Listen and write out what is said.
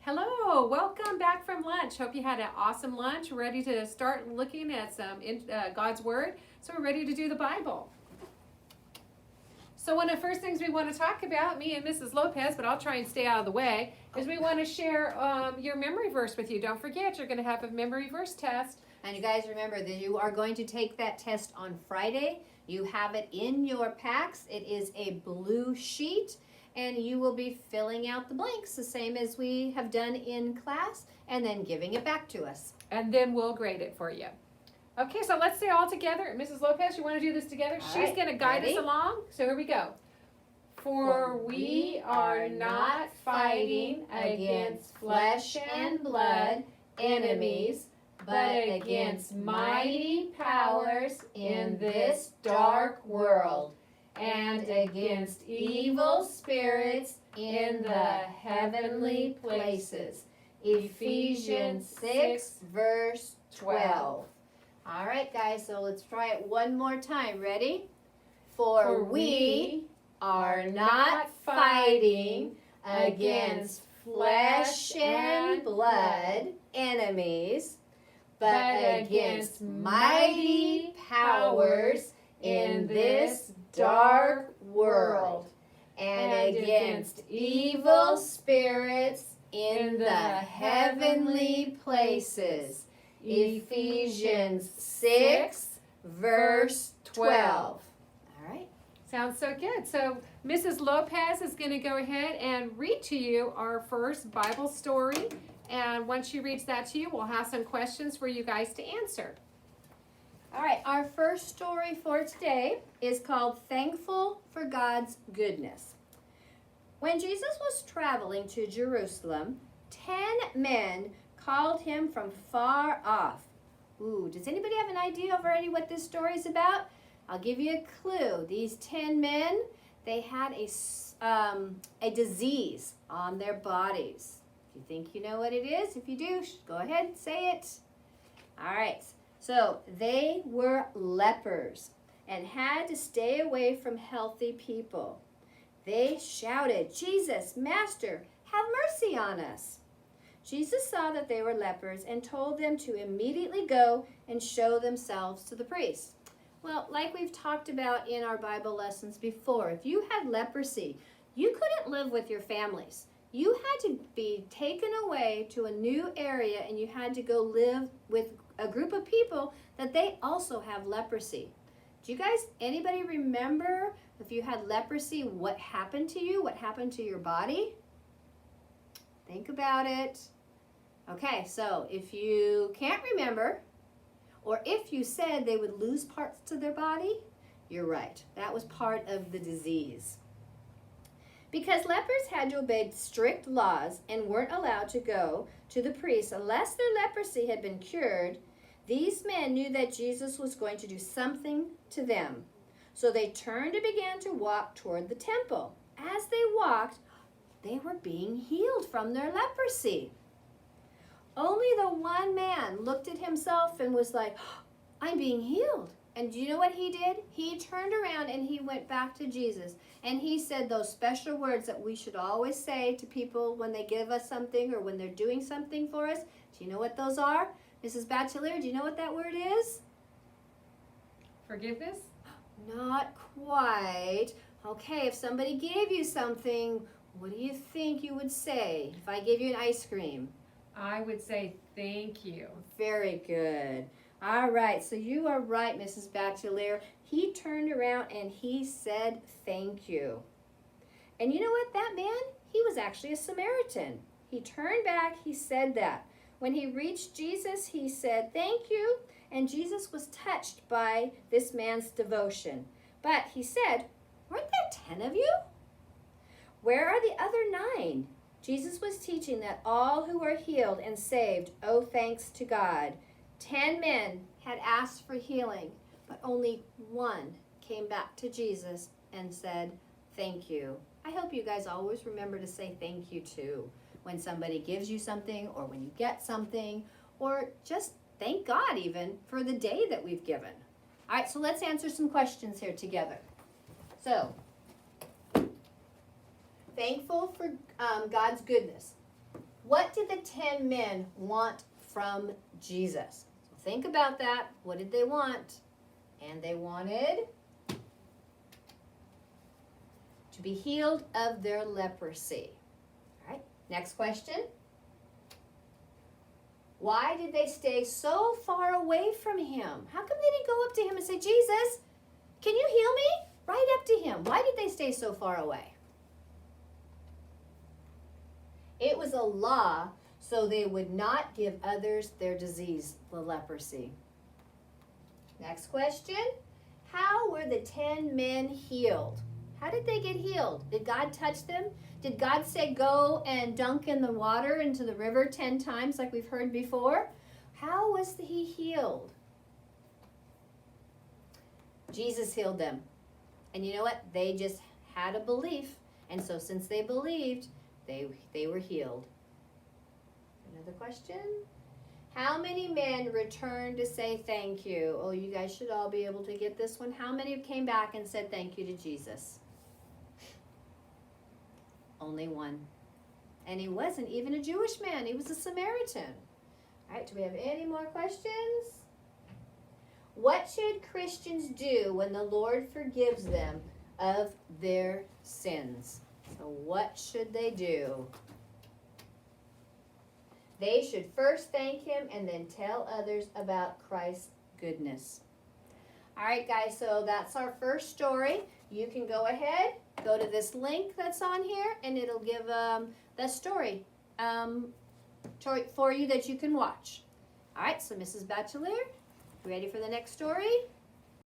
Hello, welcome back from lunch. Hope you had an awesome lunch. We're ready to start looking at some God's Word. So we're ready to do the Bible. So one of the first things we want to talk about, me and Mrs. Lopez, but I'll try and stay out of the way, is we want to share your memory verse with you. Don't forget, you're going to have a memory verse test. And you guys remember that you are going to take that test on Friday. You have it in your packs. It is a blue sheet. And you will be filling out the blanks the same as we have done in class and then giving it back to us. And then we'll grade it for you. Okay, so let's say all together. Mrs. Lopez, you want to do this together? All She's right, going to guide ready? us along. So here we go. For we are not fighting against flesh and blood enemies, but against mighty powers in this dark world, and against evil spirits in the heavenly places. Ephesians 6, verse 12. All right, guys, so let's try it one more time. Ready? For we are not fighting against flesh and blood enemies, but against mighty powers in this dark world, and against evil spirits in the heavenly places. Ephesians 6, verse 12. All right. Sounds so good. So Mrs. Lopez is going to go ahead and read to you our first Bible story. And once she reads that to you, we'll have some questions for you guys to answer. All right, our first story for today is called Thankful for God's Goodness. When Jesus was traveling to Jerusalem, 10 men called him from far off. Ooh, does anybody have an idea already what this story is about? I'll give you a clue. These 10 men, they had a disease on their bodies. If you think you know what it is, if you do, go ahead, say it. All right. So they were lepers and had to stay away from healthy people. They shouted, "Jesus, Master, have mercy on us." Jesus saw that they were lepers and told them to immediately go and show themselves to the priest. Well, like we've talked about in our Bible lessons before, if you had leprosy, you couldn't live with your families. You had to be taken away to a new area and you had to go live with a group of people that they also have leprosy. Do you guys, anybody remember if you had leprosy, what happened to you? What happened to your body? Think about it. Okay, so if you can't remember, or if you said they would lose parts to their body, you're right. That was part of the disease. Because lepers had to obey strict laws and weren't allowed to go to the priest unless their leprosy had been cured, these men knew that Jesus was going to do something to them. So they turned and began to walk toward the temple. As they walked, they were being healed from their leprosy. Only the one man looked at himself and was like, "I'm being healed." And do you know what he did? He turned around and he went back to Jesus. And he said those special words that we should always say to people when they give us something or when they're doing something for us. Do you know what those are? Mrs. Batchelor, do you know what that word is? Forgiveness? Not quite. Okay, if somebody gave you something, what do you think you would say if I gave you an ice cream? I would say thank you. Very good. All right, so you are right, Mrs. Batchelor. He turned around and he said thank you. And you know what, that man, he was actually a Samaritan. He turned back, he said that. When he reached Jesus, he said thank you, and Jesus was touched by this man's devotion. But he said, "Weren't there 10 of you? Where are the other 9? Jesus was teaching that all who are healed and saved owe thanks to God. 10 men had asked for healing, but only 1 came back to Jesus and said, thank you. I hope you guys always remember to say thank you too when somebody gives you something or when you get something, or just thank God even for the day that we've given. All right, so let's answer some questions here together. So, thankful for God's goodness. What did the 10 men want from Jesus? So think about that. What did they want? And they wanted to be healed of their leprosy. All right, next question. Why did they stay so far away from him? How come they didn't go up to him and say, Jesus, can you heal me? Right up to him. Why did they stay so far away? It was a law so they would not give others their disease, the leprosy. Next question. How were the 10 men healed? How did they get healed? Did God touch them? Did God say go and dunk in the water into the river 10 times like we've heard before? How was he healed? Jesus healed them. And you know what? They just had a belief. And so since they believed, they were healed. Another question? How many men returned to say thank you? Oh, you guys should all be able to get this one. How many came back and said thank you to Jesus? Only one. And he wasn't even a Jewish man. He was a Samaritan. All right, do we have any more questions? What should Christians do when the Lord forgives them of their sins? So what should they do? They should first thank him and then tell others about Christ's goodness. All right, guys, so that's our first story. You can go ahead, go to this link that's on here, and it'll give the story for you that you can watch. All right, so Mrs. Batchelor, ready for the next story?